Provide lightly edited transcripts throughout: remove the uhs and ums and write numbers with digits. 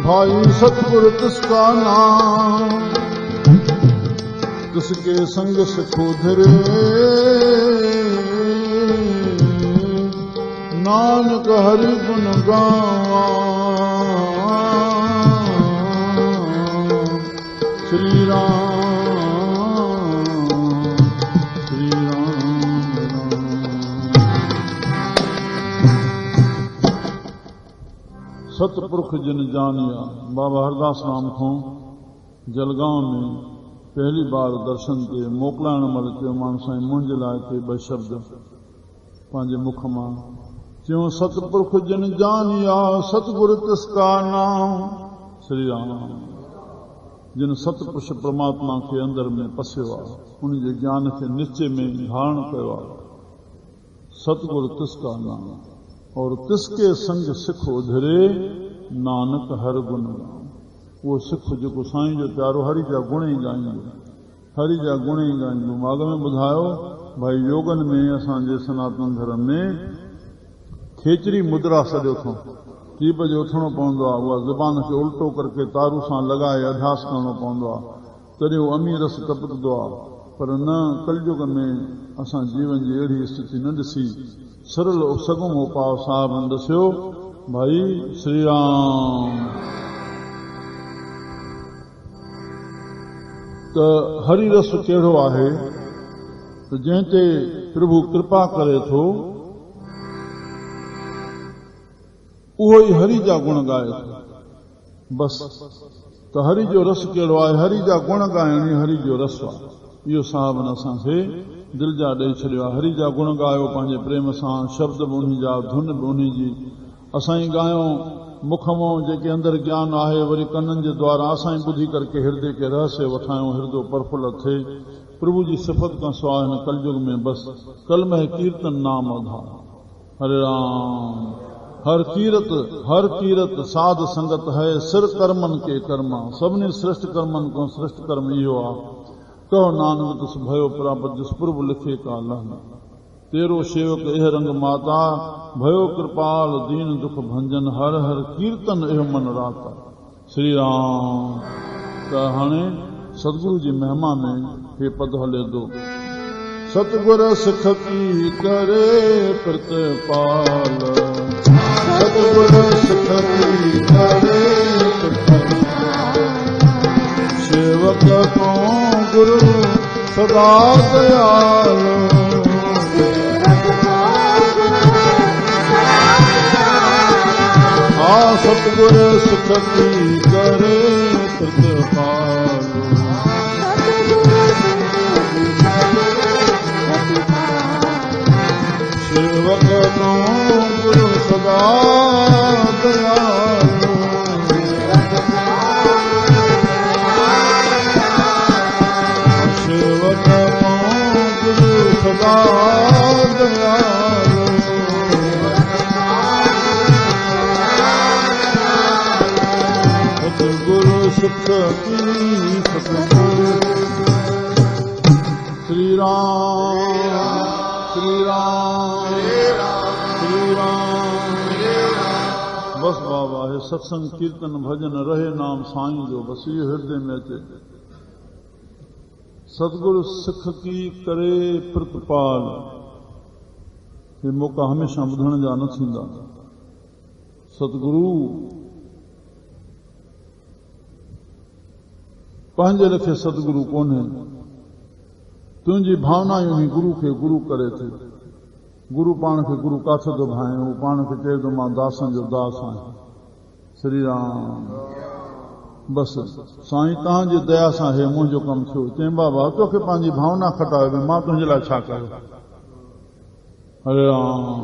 भाई सतगुरु तिसका नाम, तिसके संग सिखो धरे, नानक हरि गुण गावा। श्री राम श्री राम राम। सतपुरख जिन जानिया। बाबा हरदास नाम को जलगांव में पहली बार दर्शन के मोकलाण मल चयो मान साईं मुंहिंजे लाइ के ॿ शब्द पंहिंजे मुख मां चयो। सतपुरख जिन जानिया, सतगुरु तिसका नाम। श्री राम। जिन सतपुरुष परमात्मा के अंदर में पसियो आहे, उन जे ज्ञान के निश्चय में धारण कयो आहे। सतगुरु तिसका नाम और तिसके संग सिखो धरे, नानक हर गुण गाऊं। वो सिख जेको साईं जो प्यारो हरि जा गुण ई ॻाईंदो, हरि जा गुण ई ॻाईंदो। मां अॻ में ॿुधायो भाई योगन में असांजे सनातन धर्म में खेचरी मुद्रा सॼो थो टीप जो उथणो पवंदो आहे। उहा ज़बान खे उल्टो करके तारू सां लॻाए अभ्यास करणो पवंदो आहे, तॾहिं उहो अमीरस टपकंदो आहे। पर न, कलयुग में असां जीवन जी अहिड़ी स्थिति न ॾिसी। सरल सगुम उपाउ साहिब दस्यो भाई। श्री राम। त हरि रस कहिड़ो आहे त जंहिं ते प्रभु कृपा करे थो, उहो ई हरि जा गुण ॻाए थो। बस त हरि जो रस कहिड़ो आहे, हरि जा गुण ॻाइण ई हरि जो रस आहे। इहो साहिबनि असांखे दिल जा ॾेई छॾियो आहे। हरि जा गुण ॻायो पंहिंजे प्रेम सां, शब्द बि उन्ही जा, धुन बि उन्ही जी। असां ई ॻायूं मुख मां जेके अंदरि ज्ञान आहे, वरी कननि जे द्वारा असां ई ॿुधी करके हृदय के रहस्य वठायूं, हृदय प्रफुल्ल थिए। प्रभु जी सिफ़त खां सवाइ हिन कलयुग में बस कलम है कीर्तन नाम आधार। हरे राम। हर कीरत साध संगत है, सिर कर्मन के कर्मा। सभिनी श्रेष्ठ कर्मन को श्रेष्ठ कर्म इहो आहे। कहो नानक तिस भयो प्रापत, जिस प्रभु लिखे का लहना। तेरो सेवक एह रंग माता, भयो कृपाल दीन दुख भंजन। हर हर कीर्तन एह मन राता। श्री राम। त हाणे सतगुरु जी महिमा में हे पद हले दो। सतगुर सिख की करे प्रतिपाल, सतगुर सिख की करे प्रतिपाल। सेवक को गुरु सदा दयाल, सतगुर सिख की करे प्रतिपाल। सेवक को गुरु सदा दयाल। सेवक को गुरु सदा दयाल। सतगुरु सिख की सतगुरु। श्री राम श्री राम श्री राम। बस बाबा है सत्संग कीर्तन भजन रहे नाम साईं जो, बस ये हृदय में अचे। सतगुरु सिख की करे प्रतिपाल। ये मौका हमेशा ॿुधण जा न थींदा। सतगुरु पंहिंजे लेखे सतगुरु कोन्हे। तुंहिंजी भावना यूं ही गुरु खे गुरु करे थी। गुरु पाण खे गुरु काथ थो भाए, उहो पाण खे चए थो मां दासनि जो दास आहियां। श्री राम। बस साईं तव्हांजी दया सां हे मुंहिंजो कमु थियो। चई बाबा तोखे पंहिंजी भावना खटायो, मां तुंहिंजे लाइ छा कयो। हरे राम।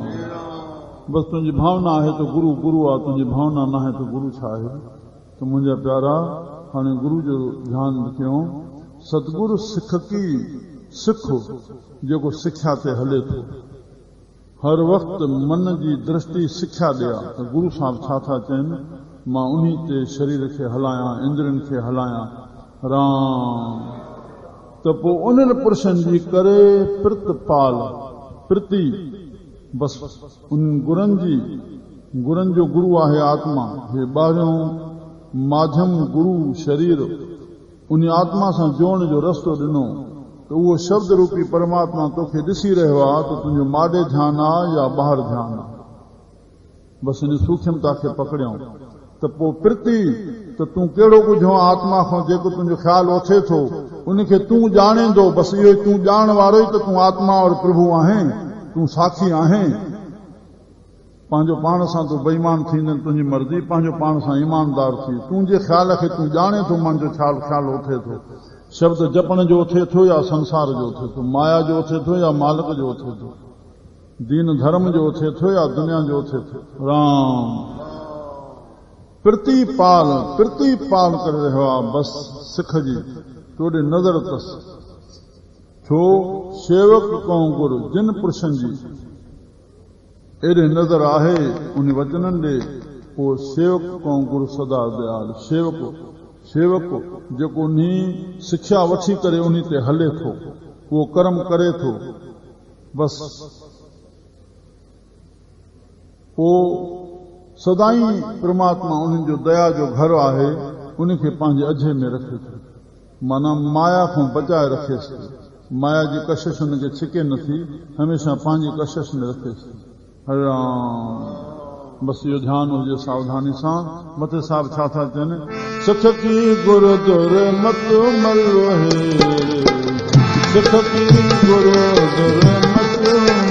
बस तुंहिंजी भावना आहे त गुरु गुरु आहे, तुंहिंजी भावना न आहे त गुरु छा आहे। त मुंहिंजा प्यारा हाणे गुरु जो ध्यानु कयूं। सतगुरु सिख की सिख जेको सिख्या ते हले थो। हर वक़्तु मन जी दृष्टि सिख्या ॾिया त गुरु साहिब छा था चवनि, मां उन्ही ते शरीर खे हलायां, इंद्रियनि खे हलायां। राम। त पोइ उन्हनि पुरुषनि जी करे प्रतिपाल। प्रति बस उन गुरनि जो गुरु आहे आत्मा। हे ॿाहिरियों माध्यम गुरु शरीर उन आत्मा सां जोड़ण जो रस्तो ॾिनो त उहो शब्द रूपी परमात्मा तोखे ॾिसी रहियो आहे त तुंहिंजो माॾे ध्यानु आहे या ॿाहिरि ध्यानु आहे। बसि इन सूक्ष्मता खे पकड़ियऊं त पोइ प्रति त तूं कहिड़ो ॿुधो आत्मा खां जेको तुंहिंजो ख़्यालु उथे थो उनखे तूं ॼाणींदो। बसि इहो तूं ॼाणण वारो ई त तूं आत्मा और प्रभु आहीं, तूं साखी आहीं। पंहिंजो पाण सां तूं बेईमान थींदे तुंहिंजी मर्ज़ी, पंहिंजो पाण सां ईमानदार थी। तुंहिंजे ख़्याल खे तूं ॼाणे थो, मन जो ख़्यालु उथे थो। शब्द जपण जो उथे थो या संसार जो उथे थो, माया जो उथे थो या मालिक जो उथे थो, दीन धर्म जो उथे थो या दुनिया जो उथे थो। राम प्रतिपाल करे रहियो आहे। बसि सिख जी तोॾे नज़र अथसि छो सेवक कौं गुरु जिन पुरुषनि जी एॾे नज़र आहे उन वचननि ॾे। पोइ सेवक कौं गुरु सदा दयाल। सेवक जेको उन सिख्या वठी करे उन ते हले थो, उहो कर्म करे थो। बसि पोइ सदाई परमात्मा उन्हनि जो दया जो घर आहे, उनखे पंहिंजे अझे में रखे थो। माना माया खां बचाए रखेसि। माया जी कशिश उनखे छिके नथी, हमेशह पंहिंजी कशिश में रखेसि। हरे राम। बसि इहो ध्यानु हुजे सावधानी सां। मथे साहिब छा था चवनि? सिख की गुरु दुर मत मलो हे, सिख की गुरु दुर मत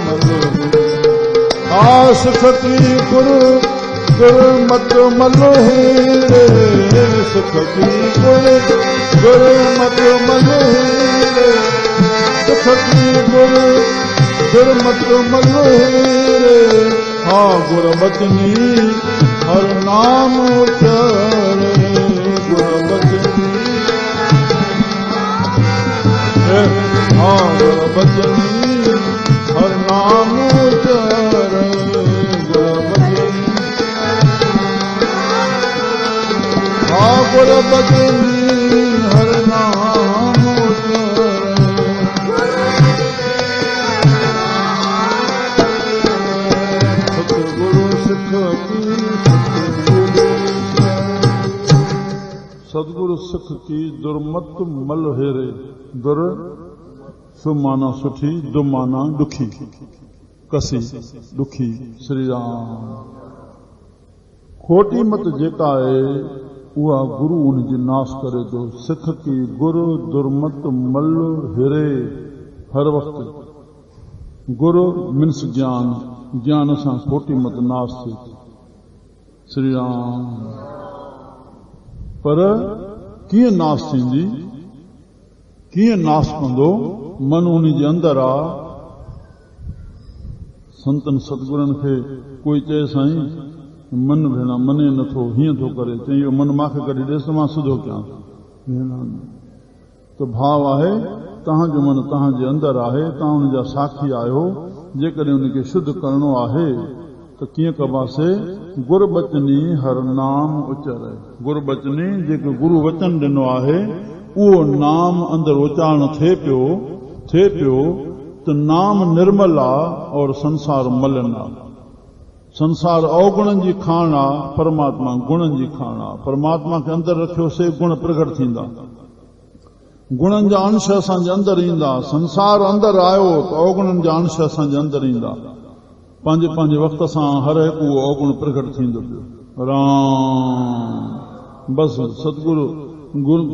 मलो हे। सिख की गुरु मत मलो हे, सिख की गुरु मत मलो हे, सिख की गुरु मत मलो हे। गुर बचनी हर नाम उचारे, गुर बचनी गुर बचनी हर नाम उचारे, गुर बचनी गुर बचनी हर नाम उचारे। सदगुरु सिख की दुर्मत मल हेरे। दुर सुमाना सुठी, दुमाना दुखी, कसी दुखी। श्री राम। खोटी मत जेका आहे उहा गुरु उनजी नाश करे थो। सिख की गुरु दुर्मत मल हेरे। हर वक़्तु गुरु मिन्स ज्ञान, ज्ञान सां खोटी मत नाश थिए थी। श्री राम। पर कीअं नाश थींदी, कीअं नाश कंदो? मन उन जे अंदरि आहे। संतन सतगुरनि खे कोई चए साईं मन भेणा मने नथो, हीअं थो करे, चई इहो मन मूंखे कढी ॾेसि मां सिधो कयां। त भाव आहे तव्हांजो मन तव्हांजे अंदरि आहे, तव्हां हुनजा साखी आहियो। जेकॾहिं उनखे शुद्ध करणो आहे त कीअं कबासे? गुर बचनी हर नाम उचारे। गुर बचनी जेको गुरु वचन ॾिनो आहे उहो नाम अंदरि उचारण थिए पियो त नाम निर्मल आहे और संसार मलिन आहे। संसार अवगुणनि जी खाण आहे, परमात्मा गुणनि जी खाण आहे। परमात्मा खे अंदरि रखियोसीं, गुण प्रगट थींदा, गुणनि जा अंश असांजे अंदरि ईंदा। संसार अंदरि आयो त अवगुणनि जा अंश असांजे अंदरि ईंदा। पंहिंजे पंहिंजे वक़्त सां हर हिकु उहो अवगुण प्रगट थींदो पियो। राम। बसि सतगुरु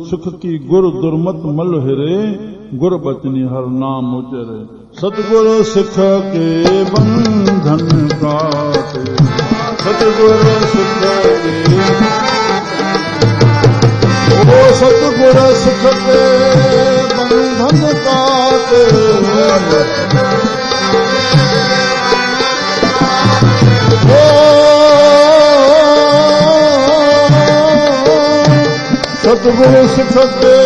सुख की गुरु दुर्मत मल हेरे, गुर बचनी हर नाम उचरे। सतगुरु सिख के बंधन काटे, सतगुरु सिख के सतगुरु सिख के बंधन काटे। सतगुरु सिख के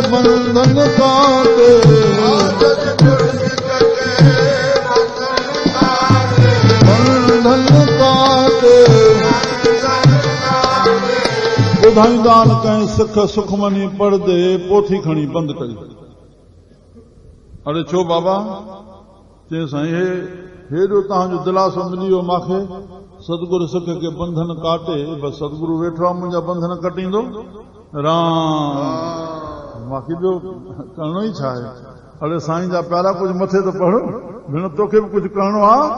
बंधन काटे, बंधन काटे। ॿुधाईंदा आहिनि कंहिं सिख सुखमनी पढ़ंदे पोथी खणी बंदि कई। अरे छो बाबा? चई साईं हेॾो तव्हांजो दिलासो मिली वियो मूंखे सतगुरु सिख खे बंधन काटे बसि सतगुरु वेठो आहे मुंहिंजा बंधन कटींदो राम मूंखे ॿियो करणो ई छा आहे अड़े साईं जा प्यारा कुझु मथे त पढ़ो भेण तोखे बि कुझु करणो आहे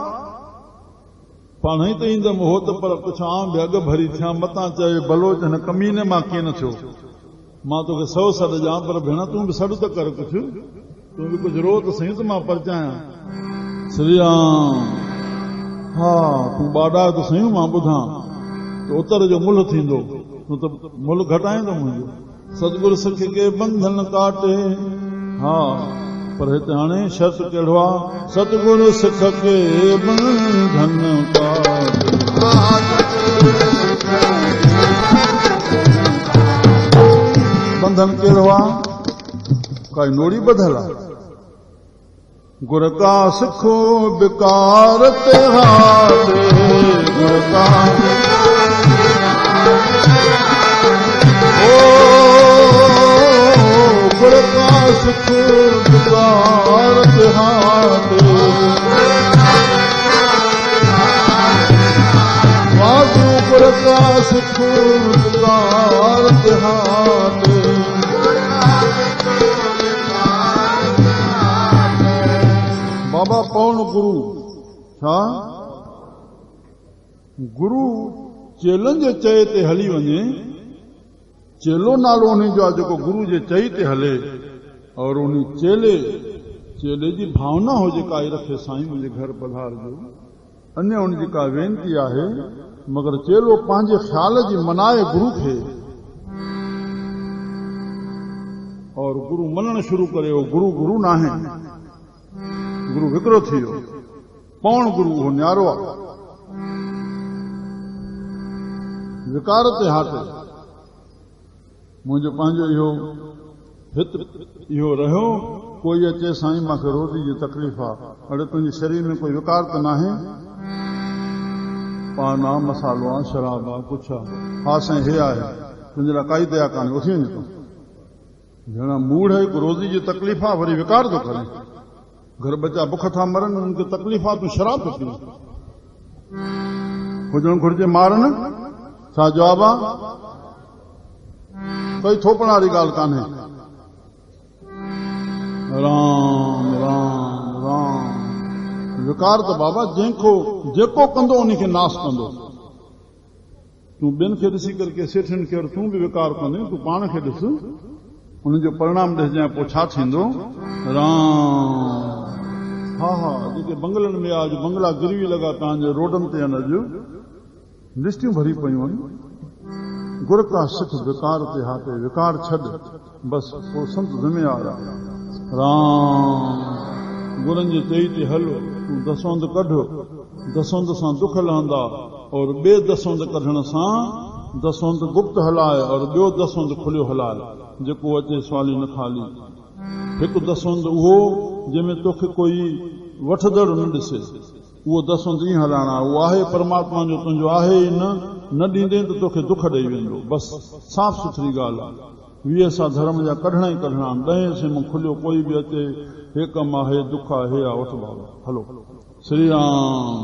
पाण ई त ईंदमि हो त पर कुझु आउं बि अॻु भरी थियां मतां चए बलोच हिन कमीने मां कीअं न थियो मां तोखे 100 सॾ ॾियां पर भेण तूं बि सॾ त कर कुझु तूं बि कुझु रो त सही त मां परचायां श्री राम हा तूं ॿाॾा त सही मां ॿुधां त उतर जो मुल्ह थींदो तूं त मुल्ह घटाईंदो मुंहिंजो सतगुरु सिख खे बंधन काटे हा पर हिते हाणे शर्त कहिड़ो आहे सतगुरु सिख खे बंधन काटे बंधन कहिड़ो आहे काई नोड़ी ॿधल आहे गुर का सिखो बिकार ते हाथे गुर का गुर का सिखो बिकार ते हाथे वाजू गुर का सिखो बिकार ते हाथे बाबा पौन गुरु छा गुरु चेलनि जे चए ते हली वञे चेलो नालो उन जो आहे जेको गुरु जे चई ते हले और उन चेले जी भावना हुजे काई रखे साईं मुंहिंजे घर पधार जो अन्य उनजी का वेनती आहे मगर चेलो पंहिंजे ख़्याल जी मनाए गुरु खे और गुरु मञणु शुरू करे गुरु गुरु न आहे गुरु विकिरो थी वियो पौण गुरु उहो न्यारो आहे विकार ते हाथे मुंहिंजो पंहिंजो इहो रहियो कोई अचे साईं मूंखे रोज़ी जी तकलीफ़ आहे अड़े तुंहिंजे शरीर में कोई विकार त नाहे पान आहे मसालो आहे शराब आहे कुझु आहे हा साईं हे आहे तुंहिंजे लाइ काई दया कान्हे उथी वञे तूं भेण मूड़ हिकु रोज़ी जी तकलीफ़ आहे वरी विकार थो करे घर बच्चा बुख था मरनि उनखे तकलीफ़ आहे तूं शराब थो पी हुजणु घुरिजे मारनि छा जवाब आहे कोई थोपण वारी ॻाल्हि कान्हे राम राम राम विकार त बाबा जेको कंदो उनखे नास कंदो तूं ॿियनि खे ॾिसी करे सेठनि खे तूं बि विकार कंदे तूं पाण खे ॾिस उनजो परिणाम ॾिसजांइ पोइ छा थींदो राम हा हा जेके बंगलनि में आहे बंगला गिरवी लॻा तव्हांजे रोडनि ते आहिनि अॼु लिस्टियूं भरी पयूं आहिनि गुर का सिख विकार ते हाथे विकार छॾ बसि पोइ संत ज़िम्मेवार आहे राम गुरनि जे चई ते हल तूं दसौंद कढ दसौंद सां दुख लहंदा और ॿिए दसौंद कढण सां दसौंद गुप्त हलाए और ॿियो दसौंद खुलियो हलाए जेको अचे सवाली न खाली हिकु दसौंद उहो जंहिंमें तोखे कोई वठदड़ न ॾिसे उहो दसौंद ईअं हलाइणो आहे उहो आहे परमात्मा जो तुंहिंजो आहे ई न ॾींदे त तोखे दुख ॾेई वेंदो बसि साफ़ सुथरी ॻाल्हि आहे 20 सां धर्म जा कढणा ई कढणा 10 से मूं खुलियो कोई बि अचे हे कमु आहे हे दुख आहे हे आहे वठ बाबा हलो श्री राम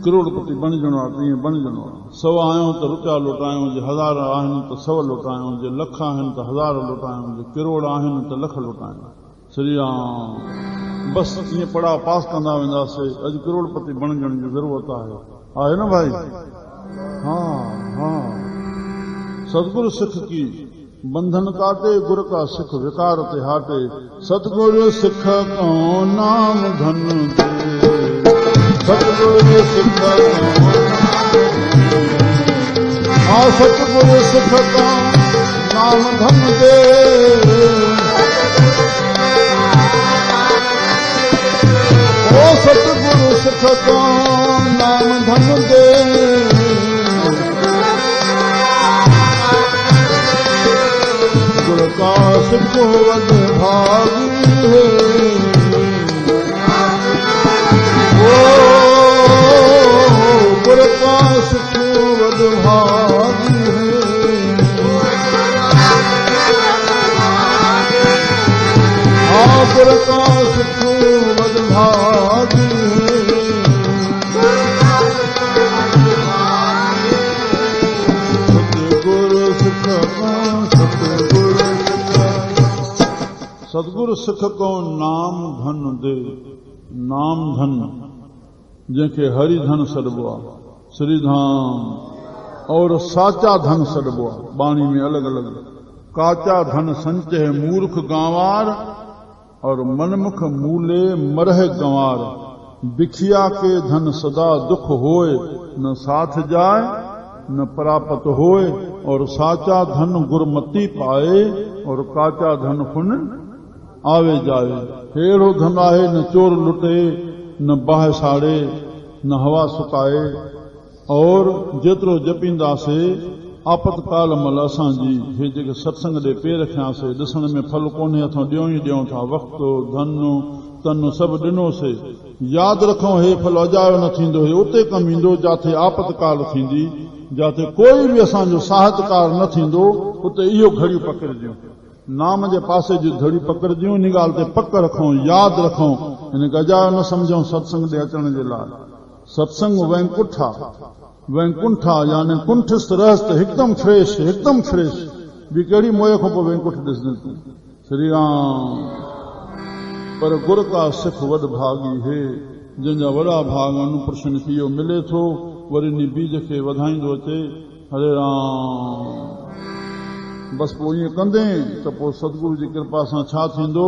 करोड़पति बणिजणो आहे त ईअं बणिजणो आहे 100 आहियूं त रुपया लुटायूं जे 1000 आहिनि त 100 लुटायूं जे लख आहिनि त 1000 लुटायूं जे करोड़ आहिनि त लख लुटायूं श्री राम बसि ईअं पढ़ा पास कंदा वेंदासीं अॼु करोड़पति बणिजण जी ज़रूरत आहे न भाई हा हा सतगुरु सिख की बंधन काटे गुर का सिख विकार ते हाटे सतगुरु सिख को नाम धन दे सतगुरु सिख सतगुरु सिख का नाम धन दे ओ सतगुरु सिख का नाम धन दे गुर का सिख वध भागी है ओ गुर का सिख वध भागी है गुर का सिख वडभागी सतगुरु सिख सतगुरु सिख को नाम धन दे। नाम धन जंहिंखे हरि धन सॾिबो आहे, श्रीधाम, और साचा धन सॾिबो आहे। बाणी में अलॻि अलॻि काचा धन संचय मूर्ख गांवार और मनमुख मूले मरह गंवार। बिखिया के धन सदा दुख होए, न साथ जाए न प्राप्त होए, और साचा धन गुरमती पाए, और काचा धन फुन आवे जाए। हेड़ो धन आहे न चोर लुटे, न बाह साड़े, न हवा सुकाए। और जेतिरो जपींदासीं आपतकाल महिल असांजी हे जेके सत्संग ॾे पेर रखियासीं, ॾिसण में फल कोन्हे, अथो ॾियूं ई ॾियूं था। वक़्तु धन तन सभु ॾिनोसीं। यादि रखूं हे फल अजायो न थींदो, हे उते कमु ईंदो जिथे आपतकाल थींदी, जिथे कोई बि असांजो साहतकार न थींदो, उते इहो घड़ियूं पकड़जियूं। नाम जे पासे जी धड़ी पकड़जियूं। इन ॻाल्हि ते पक रखूं, यादि रखूं, हिन खे अजायो न सम्झूं सत्संग ॾे अचण जे लाइ। सत्संग वैकुंठ आहे, वैकुंठ आहे, यानी कुंठस्थ रहस्त, हिकदमि फ्रेश, हिकदमि फ्रेश। ॿी कहिड़ी मोए खां पोइ वैकुंठ ॾिसंदे तूं। श्री राम। पर गुर का सिख वॾ भागी हे, जंहिंजा वॾा भाग अनुप्रशन थी वियो मिले थो, वरी इन बीज खे वधाईंदो अचे। हरे राम। बस पोइ ईअं कंदे त पोइ सतगुरु जी कृपा सां छा थींदो?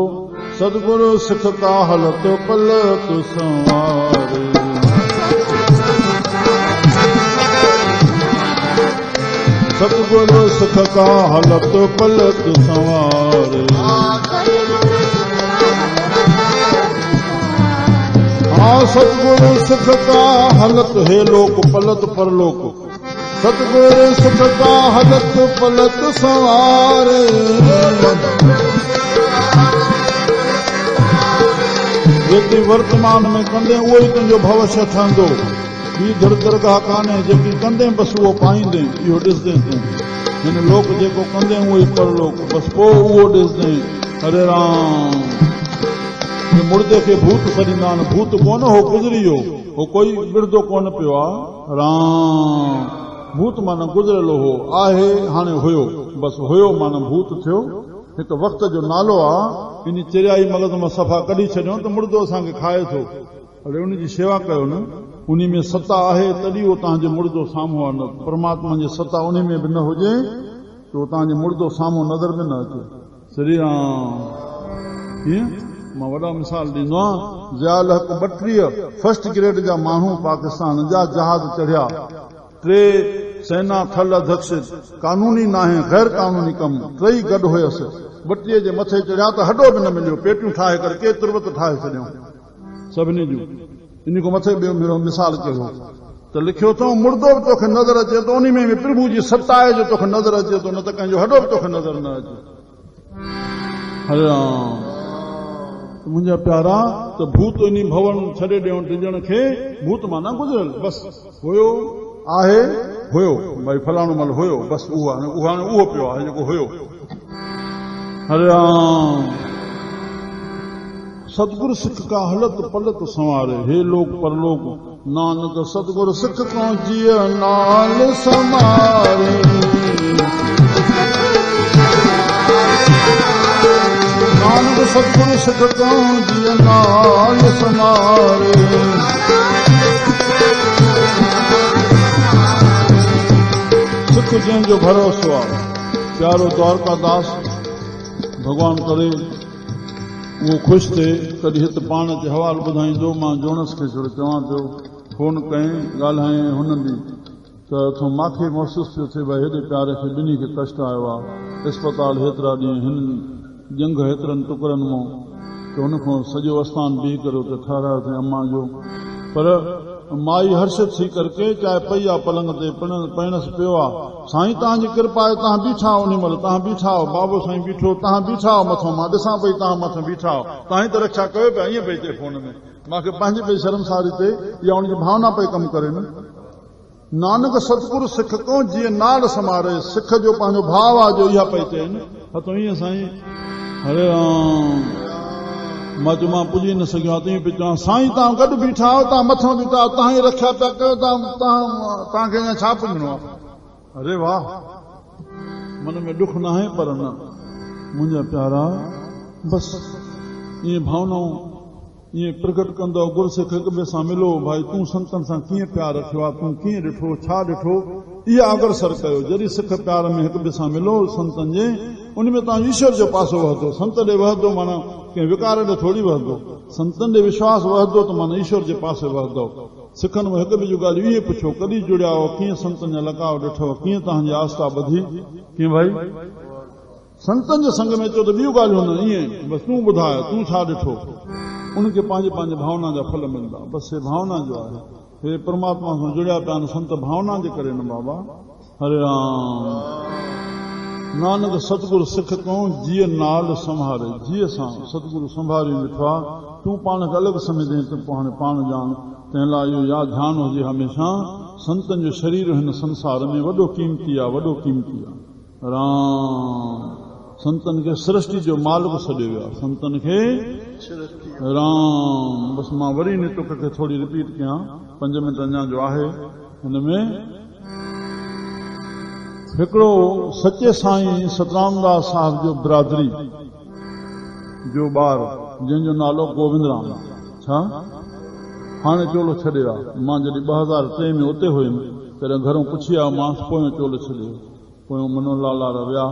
सतगुरु सिख का हलत पलत संवारे। सतगुरु सिख का हलत पलत संवारे। हाँ सतगुरु सिख का हलत हे लोक पलत परलोक। सतगुरु सिख का हलत पलत संवारे। जेकी वर्तमान में कंदे उहो ई तुंहिंजो भविष्य ठहंदो। ॿी दरगाह कान्हे जेकी कंदे बसि उहो पाईंदे, इहो ॾिसंदे तूं। हिन लोक जेको कंदे उहो ई परलोक, बसि पोइ उहो ॾिसंदे। हरे राम। मुर्दे खे भूत करींदा आहिनि, भूत कोन हो, गुज़री वियो, हो कोई विरदो कोन पियो आहे। राम। भूत माना गुज़रियलु हो, आहे, हाणे हुयो, बसि हुयो माना भूत थियो। हिकु वक़्त जो नालो आहे। इन चिरियाई मगज़ मां सफ़ा कढी छॾियो त मुर्दो असांखे खाए थो। अड़े उनजी शेवा कयो न। उन में सत्ता आहे तॾहिं उहो तव्हांजो मुर्दो साम्हूं आहे। न परमात्मा जी सत्ता उन में बि न हुजे त उहो तव्हांजो मुर्दो साम्हूं नज़र में न अचे। श्री राम। कीअं? मां वॾा मिसाल ॾींदो आहियां। ज़ियाउल हक़ 32 फर्स्ट ग्रेड जा माण्हू पाकिस्तान जा जहाज चढ़िया। 3 सेना थल अध्यक्ष, कानूनी न आहे, गैर कानूनी कमु, 3 गॾु हुयसि। 32 जे मथे चढ़िया त हॾो बि न मिलियो। पेटियूं ठाहे करे के तुर्बत ठाहे छॾियूं सभिनी जूं। इन खां मथे ॿियो मेरो मिसाल कयो त लिखियो अथऊं मुर्दो बि तोखे नज़र अचे थो, उन में प्रभु जी सत्ता आहे जो तोखे नज़र अचे थो, न त कंहिंजो हॾो बि तोखे नज़र न अचे। हरे राम। मुंहिंजा प्यारा, त भूत इन भवन छॾे ॾियण टिजण खे भूत माना गुज़रियल, बसि हुयो, आहे, हुयो, भई फलाणो महिल हुयो, बसि उहो हाणे उहो पियो आहे जेको हुयो। हरे राम। सतगुरु सिख का हलत पलत संवारे। हे लोक परलोक, नानक सतगुरु सिख को जिय नाल समारे। नानक सतगुरु सिख को जिय नाल समारे। सिख जंहिंजो भरोसो आहे। प्यारो द्वारका दास भगवान करे वो खुश थे। कॾहिं हिते पाण ते हवाल ॿुधाईंदो। मां जोनस खे छो चवां पियो, फोन कयईं, ॻाल्हायईं, हुन बि त मूंखे महसूस पियो थिए भई हेॾे प्यारे खे ॿिन्ही खे कष्ट आयो आहे। अस्पताल हेतिरा ॾींहं, हिन जंग हेतिरनि टुकड़नि मां, त हुन खां सॼो आस्थान बीह करे उते ठारायोसीं अम्मा जो। पर माई हर्षित थी करके चाहे पई आहे पलंग ते पहिणस पियो आहे। साईं तव्हांजी कृपा आहे, तव्हां बीठा आहो, उन महिल तव्हां बीठा आहो, बाबो साईं बीठो, तव्हां बीठा आहो मथां, मां ॾिसां पई तव्हां मथां बीठा आहो, तव्हां त रक्षा कयो पिया। ईअं पई थिए फोन में, मूंखे पंहिंजी पई शर्मसारी ते या उनजी भावना पई कमु करे न। नानक सतगुरु सिख को जीअं नाल समारे। सिख जो पंहिंजो भाव आहे जो इहा पई चए न। हथो ईअं साईं। हरे राम। मां चयो मां पुॼी न सघियो तीअं पियो चवां साईं तव्हां गॾु बीठा आहियो तव्हां मथां बीठा आहियो तव्हां जी रक्षा पिया कयो तव्हांखे अञा छा पुॼणो आहे अरे वाह मन में ॾुख न आहे पर न मुंहिंजा प्यारा बसि ईअं भावनाऊं ईअं प्रकट कंदो गुरसिख हिक ॿिए सां मिलो भाई तूं संतनि सां कीअं प्यार रखियो आहे तूं कीअं ॾिठो छा ॾिठो इहा अग्रसर कयो जॾहिं सिख प्यार में हिक ॿिए सां मिलो संतनि जे उन में तव्हां ईश्वर जो पासो वहंदो संत ॾे वहंदो माना कंहिं विकार ॾे थोरी वहंदो संतनि ॾे विश्वास वहंदो त माना ईश्वर जे पासे वहंदो सिखनि में हिक ॿिए जूं ॻाल्हियूं इहे पुछो कॾहिं जुड़िया हो कीअं संतनि जा लकाव ॾिठो कीअं तव्हांजी आस्था ॿधी कीअं भाई संतनि जे संग में अचो त ॿियूं ॻाल्हियूं न ईअं बसि तूं ॿुधाए तूं छा ॾिठो उनखे पंहिंजे पंहिंजे भावना जा फल मिलंदा बसि हे भावना जो आहे हे परमात्मा सां जुड़िया पिया आहिनि संत भावना जे करे न बाबा हरे राम नानक सतगुरु सिख तूं जीअ नाल संभारे जीअ सां सतगुरु संभारी ॾिठो आहे तूं पाण खे अलॻि सम्झे त पोइ हाणे पाण ॼाण तंहिं लाइ इहो यादि ध्यानु हुजे हमेशह संतनि जो शरीर हिन संसार में वॾो कीमती आहे राम संतनि खे सृष्टि जो मालिक सॾियो वियो आहे संतनि खे राम बसि मां वरी इन टुक खे थोरी रिपीट कयां 5 मिंट अञा जो आहे हिन में हिकिड़ो सचे साईं सतरामदास साहिब जो बिरादरी जो ॿार जंहिंजो नालो गोविंद राम छा हाणे चोलो छॾे आहे मां जॾहिं 2003 में उते हुयुमि तॾहिं घरों पुछी आयो मां पोयों चोलो छॾियो पोयों मनोलाल विया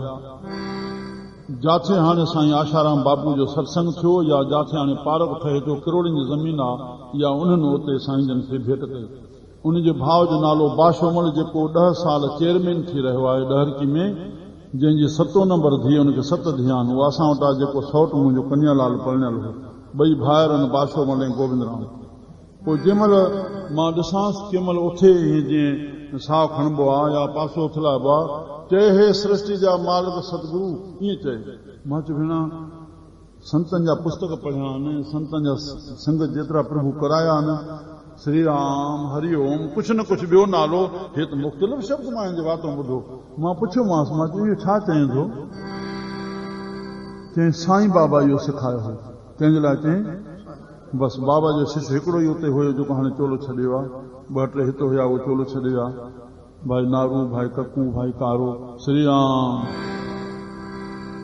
जाथे हाणे साईं आशाराम बाबू जो सत्संग थियो या जाथे हाणे पार्क ठहे थो किरोड़नि जी ज़मीन आहे या उन्हनि उते साईं जन खे भेट कई उनजे भाउ जो नालो बाशोमल जेको 10 साल चेयरमैन थी रहियो आहे ॾहरकी में जंहिंजी 7 नंबर धीउ हुनखे 7 धीअ आहिनि उहो असां वटां जेको सौट मुंहिंजो कन्यालाल परिणियल हो ॿई भाइर आहिनि बाशोमल ऐं गोविंद राम पोइ जंहिंमहिल मां ॾिसांसि कंहिंमहिल उथे जीअं साहु खणबो आहे या पासो उथलाइबो आहे चए हे सृष्टि जा मालिक सतगुरु ईअं चए मां चयो भेण संतनि जा पुस्तक पढ़िया आहिनि संतनि जा संग जेतिरा प्रभु कराया आहिनि श्री राम हरिओम कुझु न कुझु ॿियो नालो हे त मुख़्तलिफ़ शब्द मां हिन जे वातो ॿुधो मां पुछियोमांसि मां चयो इहो छा चए थो चई साईं बाबा इहो सेखारियो हो कंहिंजे लाइ चई बसि बाबा जो शिष्य हिकिड़ो ई उते हुयो जेको हाणे चोलो छॾियो आहे 2-3 हिते हुया उहो चोलो छॾियो आहे भाई नारू भाई ककू भाई कारो श्री राम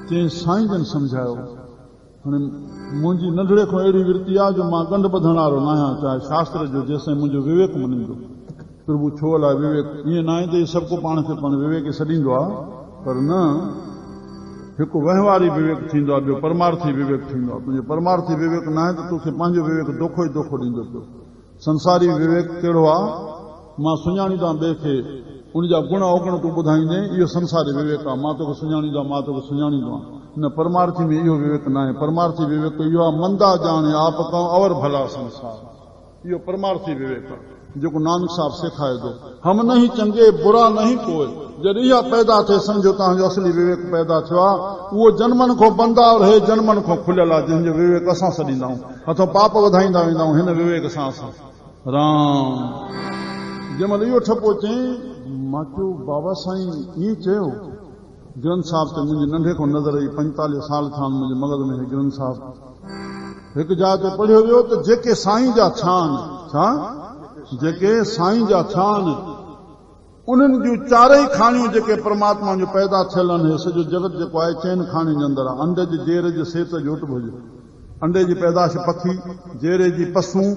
चई साईं जन सम्झायो हाणे मुंहिंजी नंढड़े खां अहिड़ी वृत्ति आहे जो मां गंढ ॿधण वारो न आहियां चाहे शास्त्र जो जेसिताईं मुंहिंजो विवेक मञींदो प्रभु छो अलाए विवेक ईअं न आहे त इहे सभु को पाण खे पाण विवेक छॾींदो आहे पर न हिकु वहिंवारी विवेक थींदो आहे ॿियो परमार्थी विवेक थींदो आहे तुंहिंजो परमार्थी विवेक न आहे त तोखे पंहिंजो विवेक दोखो ई दोखो ॾींदो पियो संसारी विवेक कहिड़ो आहे मां सुञाणींदो ॿिए खे उनजा गुण अवगुण तूं ॿुधाईंदे इहो संसारी विवेक आहे मां तोखे सुञाणींदो मां तोखे सुञाणींदो आहियां न परमार्थी में इहो विवेक न आहे परमार्थी विवेक इहो आहे मंदा ॼाणे आप कऊं अवर भला संसार इहो परमार्थी विवेक आहे जेको नानक साहिब सेखारे थो हम नहीं चंगे बुरा नहीं कोई जॾहिं इहा पैदा थिए सम्झो तव्हांजो असली विवेक पैदा थियो आहे उहो जन्मनि खां बंद आहे और हे जन्मनि खां खुलियल आहे जंहिंजो विवेक असां छॾींदा आहियूं हथों पाप वधाईंदा वेंदा आहियूं हिन विवेक सां असां राम जंहिंमहिल इहो ठपो चई मां चयो बाबा साईं ईअं चयो ग्रंथ साहिब ते मुंहिंजे नंढे खां नज़र आई 45 साल थिया मुंहिंजे मगज़ में ग्रंथ साहिब हिकु जाइ ते पढ़ियो वियो त जेके साईं जा छान छा जेके साईं जा छान उन्हनि जूं 4 खाणियूं जेके परमात्मा जो पैदा थियल आहिनि सॼो जगत जेको आहे 4 खाणियुनि जे अंदरि आहे अंडे जी जेर जी सेत जो उठ भुज अंडे जी पैदाश पखी जेरे जी पसूं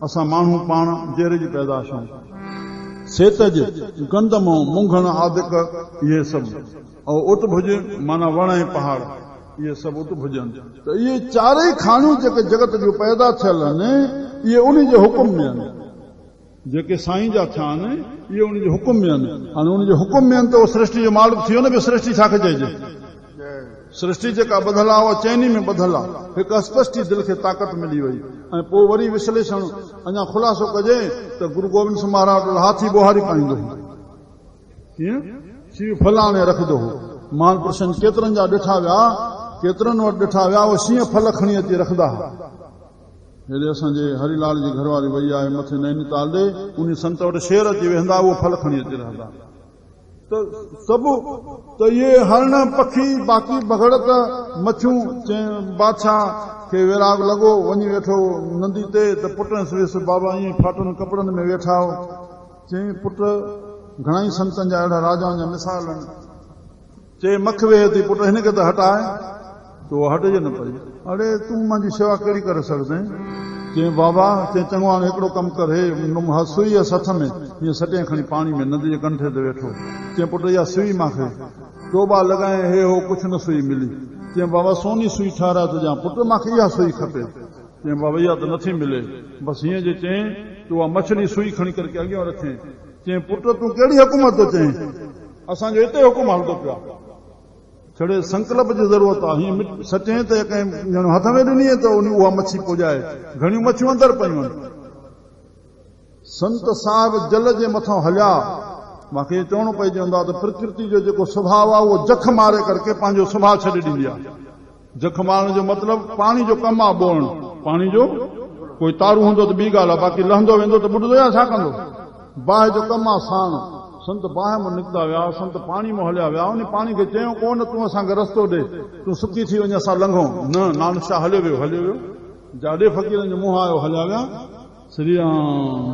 असां माण्हू पाण जेरे जी पैदाश आहियूं सेतज गंदम मुंघण आदिक इहे सभु ऐं उठ भुज माना वण ऐं पहाड़ इहे सभु उठ भुजनि त इहे 4 खाणियूं जेके जगत जूं पैदा थियल आहिनि इहे उन जे हुकुम में आहिनि जेके साईं जा थिया आहिनि इहे उन जे हुकुम में आहिनि हाणे उन जे हुकुम में आहिनि त उहो सृष्टि जो मालिक थी वियो न सृष्टि छा खे चइजे सृष्टि जेका ॿधल आहे उहा चैनी में ॿधल आहे हिकु अस्पष्टी दिलि खे ताक़त मिली वई ऐं पोइ वरी विश्लेषण अञा ख़ुलासो कजे त गुरु गोबिंद सिंह महाराज हाथी ॿोहारी पाईंदो हो कीअं शीव फलाणे रखंदो हो महापुरुषनि केतिरनि जा ॾिठा विया केतिरनि वटि ॾिठा विया उहे शींहं फल खणी अची रखंदा हुआ हेॾे असांजे हरिलाल जी घरवारी वई आहे मथे नैनीताल ॾे उन संत वटि शेर अची वेंदा उहो फल खणी अची रहंदा त सभु त इहे हरण पखी बाक़ी भगड़त मच्छूं बादशाह खे विराग लॻो वञी वेठो नंदी ते त पुट सुविस बाबा ईअं फाटनि कपिड़नि में वेठा हो चई पुट घणा ई संतनि जा अहिड़ा राजाउनि जा मिसाल आहिनि चई मख वेहे थी पुट हिनखे त हटाए त उहो हटजे न पई अड़े तूं मुंहिंजी शेवा कहिड़ी करे सघंदे चई बाबा चई चङो हाणे हिकिड़ो कमु कर हे सुई हथ में हीअं सटे खणी पाणी में नदी जे कंठे ते वेठो चई पुट इहा सुई मूंखे टोबा लॻाए हे हो कुझु न सुई मिली चई बाबा सोनी सुई ठाराए थो ॾियां पुट मूंखे इहा सुई खपे चई बाबा इहा त नथी मिले बसि हीअं जे चई त उहा मछली सुई खणी करके अॻियां रखे चई पुट तूं कहिड़ी हुकूमत थो चई असांजो हिते हुकुम हलंदो पियो छड़े संकल्प जी ज़रूरत आहे हीअं सचे त कंहिं हथ में ॾिनी त उहा मच्छी पुॼाए घणियूं मच्छियूं अंदरि पयूं आहिनि संत साहिब जल जे मथां हलिया मूंखे चवणो पइजी वेंदो आहे त प्रकृति जो जेको स्वभाव आहे उहो जख मारे करके पंहिंजो स्वभाव छॾे ॾींदी आहे जख मारण जो मतिलबु पाणी जो कमु आहे बोअण पाणी जो कोई तारू हूंदो त ॿी ॻाल्हि आहे बाक़ी लहंदो वेंदो त ॿुॾंदो या छा कंदो बाहि जो कमु आहे साण संत बाहि में निकिता विया संत पाणी में हलिया विया उन पाणी खे चयूं कोन तूं असांखे रस्तो ॾे तूं सुकी थी वञे असां लंघूं न नानक शाह हलियो वियो जाॾे फ़क़ीरनि जो मुंहुं आयो हलिया विया श्री राम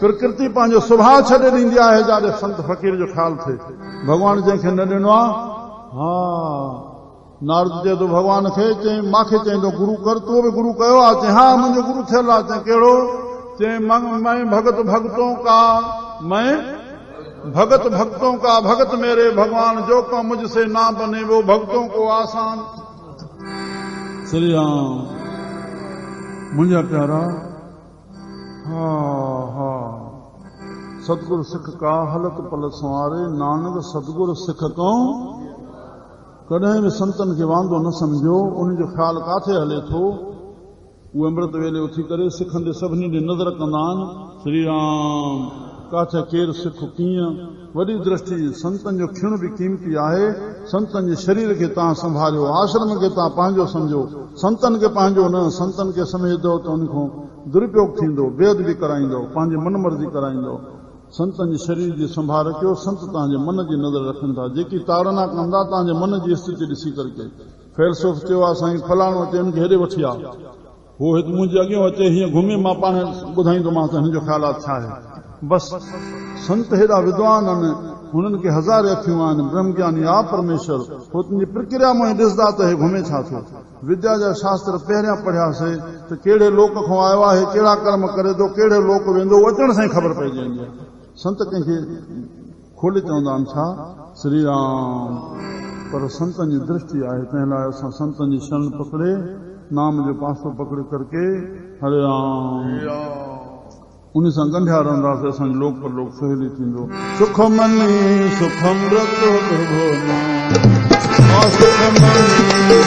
प्रकृति पंहिंजो स्वभाव छॾे ॾींदी आहे जाॾे संत फ़क़ीर जो ख़्यालु थिए भॻवान जंहिंखे न ॾिनो आहे हा नारद चए थो भॻवान खे चई मूंखे चईंदो गुरू कर तूं बि गुरू कयो आहे चई हा मुंहिंजो गुरू थियल आहे चई कहिड़ो चई मैं भगत भक्तों का मैं भगत भक्तों का भगत मेरे भगवान जो का मुझसे ना बने वो भक्तों को आसान श्री राम मुंहिंजा प्यारा हा हा सतगुरु सिख का हलत पलत संवारे नानक सतगुरु सिख कऊं कॾहिं बि संतनि खे वांदो न सम्झो उनजो ख़्यालु काथे हले थो उहे अमृत वेले उथी करे सिखनि ते सभिनी ॾे नज़र कंदा आहिनि श्री राम काथे केरु सिख कीअं वॾी दृष्टि संतनि जो खिण बि क़ीमती आहे संतनि जे शरीर खे तव्हां संभालियो आश्रम खे तव्हां पंहिंजो सम्झो संतनि खे पंहिंजो न संतनि खे समेटंदो त उन खां दुरुपयोग थींदो बेद बि कराईंदो पंहिंजी मन मर्ज़ी कराईंदो संतनि जे शरीर जी संभाल कयो संत तव्हांजे मन जी नज़र रखनि था जेकी ताड़ना कंदा तव्हांजे मन जी स्थिति ॾिसी करके फ़ैलसुफ़ चयो आहे साईं फलाणो अचे हुनखे हेॾे वठी आ हो हिते मुंहिंजे अॻियां अचे हीअं घुमी मां पाण ॿुधाईंदोमांसि हिन जो ख़्यालात छा आहे बसि संत हेॾा विद्वान आहिनि हुननि खे हज़ार अखियूं आहिनि ब्रह्मज्ञानी आहे परमेश्वर हो तुंहिंजी प्रक्रिया में ॾिसंदा त हे घुमे छा थो विद्या जा शास्त्र पहिरियां पढ़ियासीं त कहिड़े लोक खां आयो आहे कहिड़ा कर्म करे थो कहिड़े लोक वेंदो अचण सां ई ख़बर पइजी वेंदी आहे संत कंहिंखे खोले चवंदा आहिनि छा श्री राम पर संतनि जी दृष्टि आहे तंहिं लाइ असां संतनि जी शरण पकड़े नाम जो पासो पकड़े करके हरे राम उन सां गंढिया रहंदासीं असांजो लोक पर लोक सहेली थींदो सुख मनी सुखम रतो प्रभो नाम सुख मनी